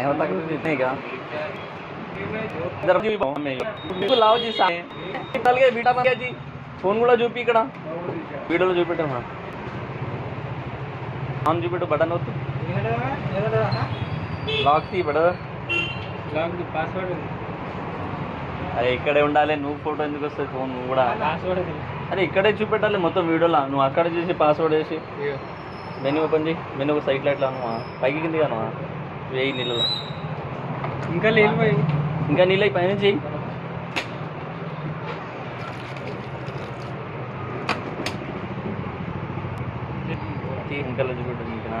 होता इतने का इधर लाओ जी साल के बीटा बन गया जी फोन కూడా చూపి ఇక్కడ వీడియోలో చూపెట్టమా ఆన్ చూపెట్టు బటన్ వద్దు లాక్ తీ బడ లాక్ ది పాస్వర్డ్ అరే ఇక్కడే ఉండాలి నువ్వు ఫోటో ఎందుకు వస్తుంది ఫోన్ నువ్వు కూడా పాస్వర్డ్ అరే ఇక్కడే చూపెట్టాలి మొత్తం వీడియోలో నువ్వు అక్కడ చేసి పాస్వర్డ్ వేసి మెనూ ఓపెన్ చేయి మెనూ సైట్లో ఎట్లా నువ్వు పైకి కింది కాను వేయి నీళ్ళలో ఇంకా లేదు ఇంకా నీళ్ళు పైన చెయ్యి ఇంకా చూపెట్టు ఇంకా